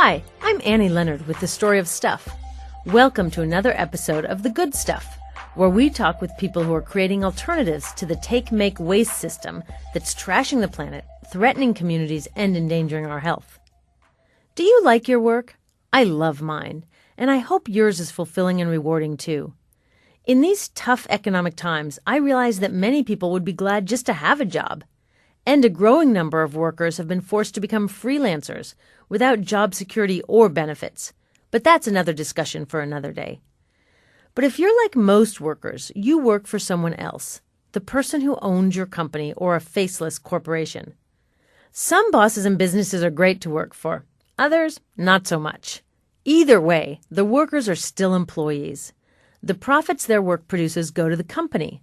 Hi, I'm Annie Leonard with The Story of Stuff. Welcome to another episode of The Good Stuff, where we talk with people who are creating alternatives to the take-make-waste system that's trashing the planet, threatening communities, and endangering our health. Do you like your work? I love mine, and I hope yours is fulfilling and rewarding too. In these tough economic times, I realize that many people would be glad just to have a job. And a growing number of workers have been forced to become freelancers without job security or benefits. But that's another discussion for another day. But if you're like most workers, you work for someone else, the person who owns your company or a faceless corporation. Some bosses and businesses are great to work for, others not so much. Either way, the workers are still employees. The profits their work produces go to the company.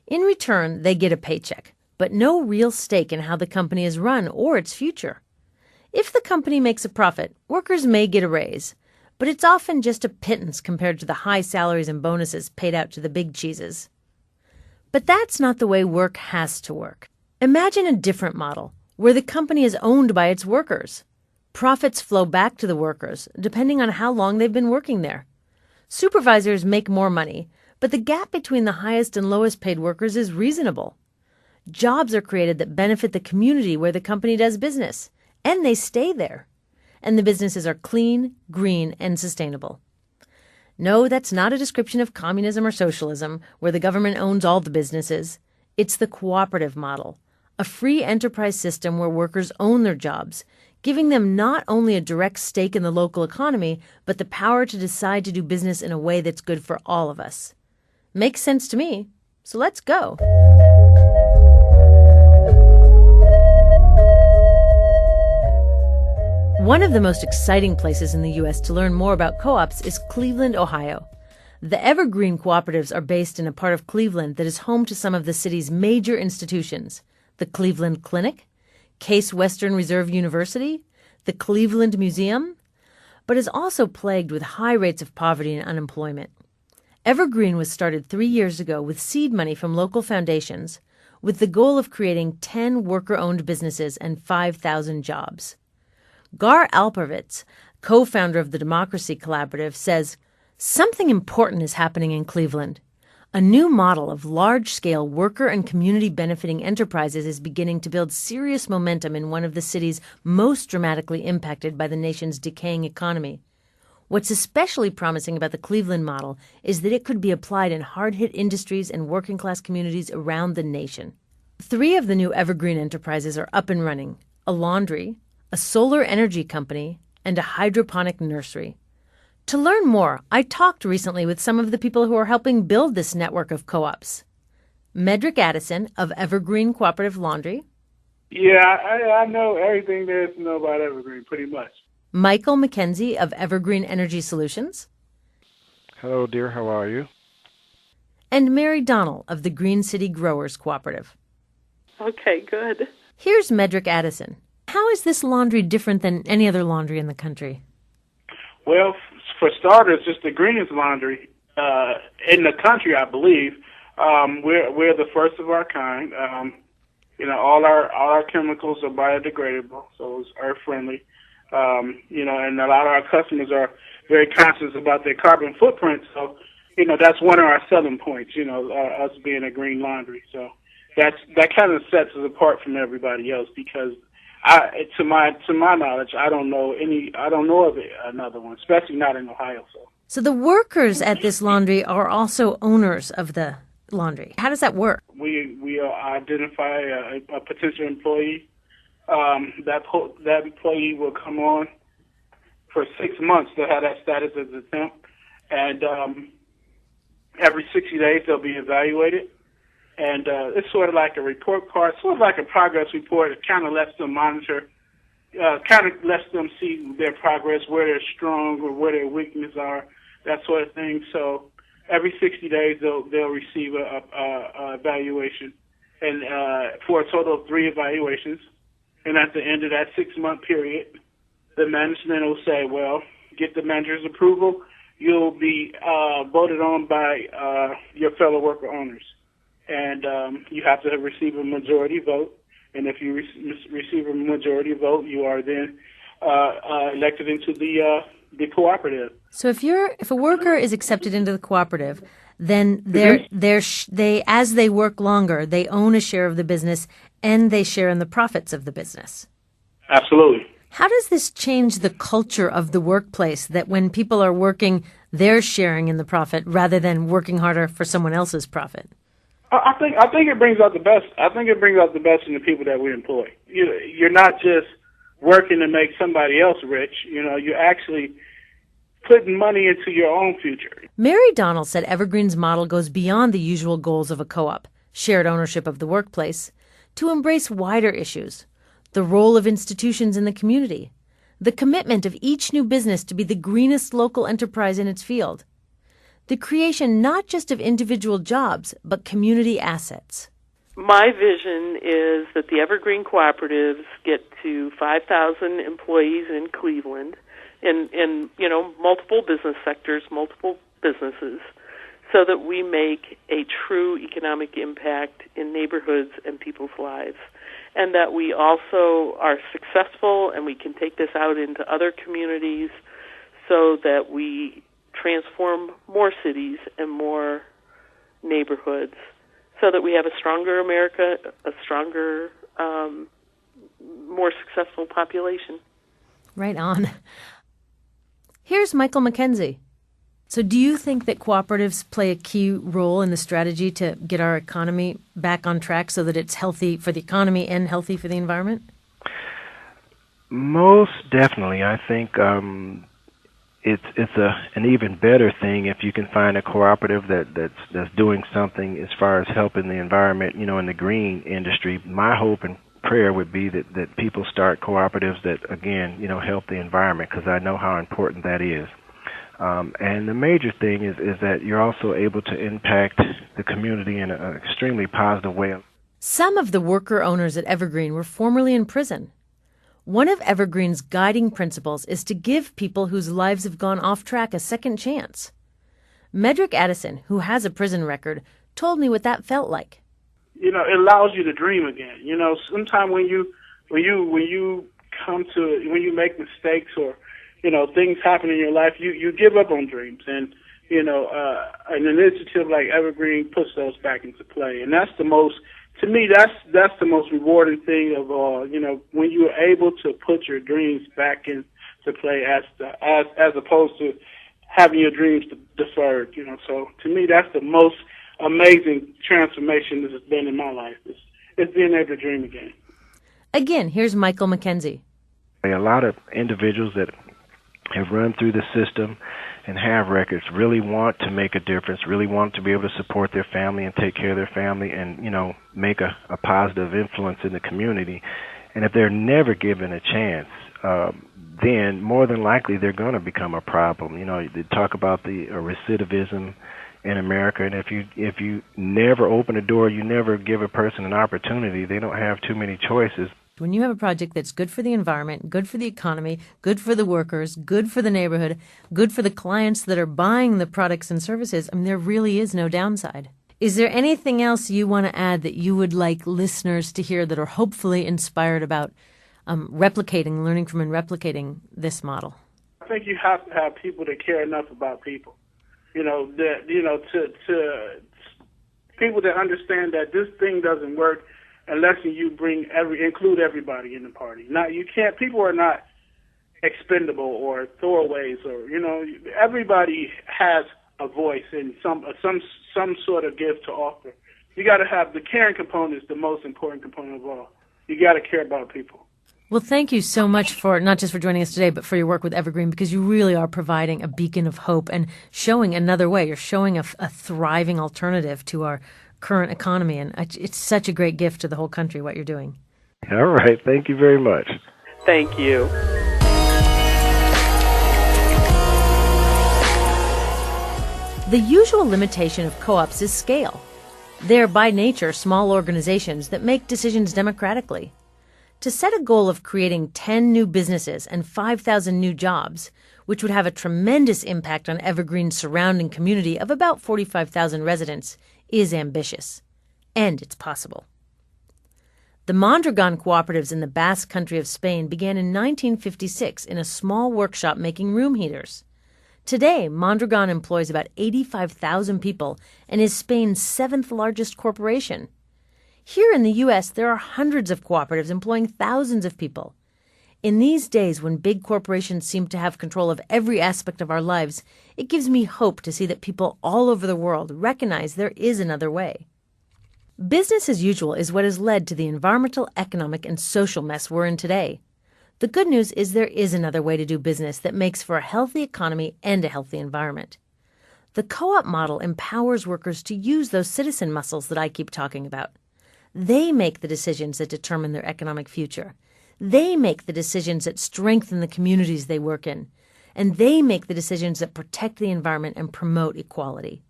In return, they get a paycheck, but no real stake in how the company is run or its future. If the company makes a profit, workers may get a raise, but it's often just a pittance compared to the high salaries and bonuses paid out to the big cheeses. But that's not the way work has to work. Imagine a different model, where the company is owned by its workers. Profits flow back to the workers, depending on how long they've been working there. Supervisors make more money, but the gap between the highest and lowest paid workers is reasonable. Jobs are created that benefit the community where the company does business, and they stay there. And the businesses are clean, green, and sustainable. No, that's not a description of communism or socialism, where the government owns all the businesses. It's the cooperative model, a free enterprise system where workers own their jobs, giving them not only a direct stake in the local economy, but the power to decide to do business in a way that's good for all of us. Makes sense to me, so let's go. One of the most exciting places in the U.S. to learn more about co-ops is Cleveland, Ohio. The Evergreen Cooperatives are based in a part of Cleveland that is home to some of the city's major institutions: the Cleveland Clinic, Case Western Reserve University, the Cleveland Museum, but is also plagued with high rates of poverty and unemployment. Evergreen was started 3 years ago with seed money from local foundations, with the goal of creating 10 worker-owned businesses and 5,000 jobs. Gar Alperovitz, co-founder of the Democracy Collaborative, says, "Something important is happening in Cleveland. A new model of large-scale worker and community-benefiting enterprises is beginning to build serious momentum in one of the cities most dramatically impacted by the nation's decaying economy. What's especially promising about the Cleveland model is that it could be applied in hard-hit industries and working-class communities around the nation." 3 of the new Evergreen enterprises are up and running: a laundry, a solar energy company, and a hydroponic nursery. To learn more, I talked recently with some of the people who are helping build this network of co-ops. Medrick Addison of Evergreen Cooperative Laundry. Yeah, I know everything there is to know about Evergreen, pretty much. Michael McKenzie of Evergreen Energy Solutions. Hello, dear. How are you? And Mary Donnell of the Green City Growers Cooperative. Okay, good. Here's Medrick Addison. How is this laundry different than any other laundry in the country? Well, for starters, it's the greenest laundry in the country, I believe. We're the first of our kind. All our chemicals are biodegradable, so it's earth friendly. And a lot of our customers are very conscious about their carbon footprint. So, that's one of our selling points. Us being a green laundry. So that kind of sets us apart from everybody else because, to my knowledge, I don't know of another one, especially not in Ohio. So the workers at this laundry are also owners of the laundry. How does that work? We identify a potential employee. That employee will come on for 6 months. They'll have that status as a temp, and every 60 days they'll be evaluated. And it's sort of like a report card, sort of like a progress report. It kind of lets them monitor, kind of lets them see their progress, where they're strong or where their weaknesses are, that sort of thing. So every 60 days they'll receive a evaluation, and for a total of 3 evaluations. And at the end of that 6-month period, the management will say, well, get the manager's approval. You'll be voted on by your fellow worker owners. And you have to receive a majority vote. And if you receive a majority vote, you are then elected into the cooperative. So if a worker is accepted into the cooperative, then they as they work longer, they own a share of the business and they share in the profits of the business. Absolutely. How does this change the culture of the workplace, that when people are working, they're sharing in the profit rather than working harder for someone else's profit? I think it brings out the best. I think it brings out the best in the people that we employ. You're not just working to make somebody else rich. You're actually putting money into your own future. Mary Donald said Evergreen's model goes beyond the usual goals of a co-op, shared ownership of the workplace, to embrace wider issues: the role of institutions in the community, the commitment of each new business to be the greenest local enterprise in its field, the creation not just of individual jobs, but community assets. My vision is that the Evergreen Cooperatives get to 5,000 employees in Cleveland in multiple business sectors, multiple businesses, so that we make a true economic impact in neighborhoods and people's lives, and that we also are successful and we can take this out into other communities so that we transform more cities and more neighborhoods, so that we have a stronger America, a stronger, more successful population. Right on. Here's Michael McKenzie. So do you think that cooperatives play a key role in the strategy to get our economy back on track so that it's healthy for the economy and healthy for the environment? Most definitely. I think it's an even better thing if you can find a cooperative that's doing something as far as helping the environment, in the green industry. My hope and prayer would be that people start cooperatives that, again, help the environment, because I know how important that is. And the major thing is that you're also able to impact the community in an extremely positive way. Some of the worker owners at Evergreen were formerly in prison. One of Evergreen's guiding principles is to give people whose lives have gone off track a second chance. Medrick Addison, who has a prison record, told me what that felt like. It allows you to dream again. Sometimes when you make mistakes or things happen in your life, you give up on dreams, and an initiative like Evergreen puts those back into play, and that's the most rewarding thing of all. When you're able to put your dreams back into play as opposed to having your dreams deferred. So to me, that's the most amazing transformation that has been in my life. It's being able to dream again. Again, here's Michael McKenzie. A lot of individuals that have run through the system and have records really want to make a difference, really want to be able to support their family and take care of their family and, make a positive influence in the community. And if they're never given a chance, then more than likely they're going to become a problem. They talk about the recidivism in America, and if you never open a door, you never give a person an opportunity, they don't have too many choices. When you have a project that's good for the environment, good for the economy, good for the workers, good for the neighborhood, good for the clients that are buying the products and services, there really is no downside. Is there anything else you want to add that you would like listeners to hear that are hopefully inspired about learning from and replicating this model? I think you have to have people that care enough about people. To people that understand that this thing doesn't work unless you include everybody in the party. Now, you can't. People are not expendable or throwaways, or everybody has a voice and some sort of gift to offer. You got to have the caring component is the most important component of all. You got to care about people. Well, thank you so much for not just for joining us today, but for your work with Evergreen, because you really are providing a beacon of hope and showing another way. You're showing a thriving alternative to our current economy, and it's such a great gift to the whole country, what you're doing. All right. Thank you very much. Thank you. The usual limitation of co-ops is scale. They're by nature small organizations that make decisions democratically. To set a goal of creating 10 new businesses and 5,000 new jobs, which would have a tremendous impact on Evergreen's surrounding community of about 45,000 residents, is ambitious. And it's possible. The Mondragon Cooperatives in the Basque Country of Spain began in 1956 in a small workshop making room heaters. Today, Mondragon employs about 85,000 people and is Spain's 7th largest corporation. Here in the U.S., there are hundreds of cooperatives employing thousands of people. In these days when big corporations seem to have control of every aspect of our lives, it gives me hope to see that people all over the world recognize there is another way. Business as usual is what has led to the environmental, economic, and social mess we're in today. The good news is there is another way to do business that makes for a healthy economy and a healthy environment. The co-op model empowers workers to use those citizen muscles that I keep talking about. They make the decisions that determine their economic future. They make the decisions that strengthen the communities they work in. And they make the decisions that protect the environment and promote equality.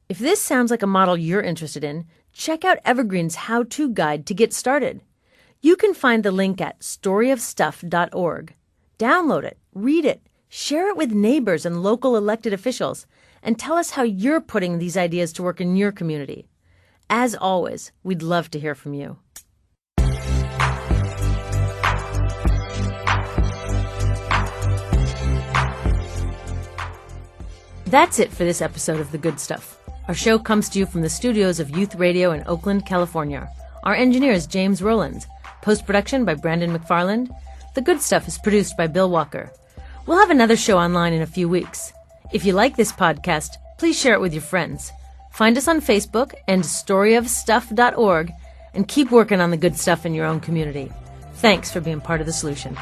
If this sounds like a model you're interested in, check out Evergreen's how-to guide to get started. You can find the link at storyofstuff.org. Download it, read it, share it with neighbors and local elected officials, and tell us how you're putting these ideas to work in your community. As always, we'd love to hear from you. That's it for this episode of The Good Stuff. Our show comes to you from the studios of Youth Radio in Oakland, California. Our engineer is James Rowland. Post-production by Brandon McFarland. The Good Stuff is produced by Bill Walker. We'll have another show online in a few weeks. If you like this podcast, please share it with your friends. Find us on Facebook and storyofstuff.org, and keep working on the good stuff in your own community. Thanks for being part of the solution.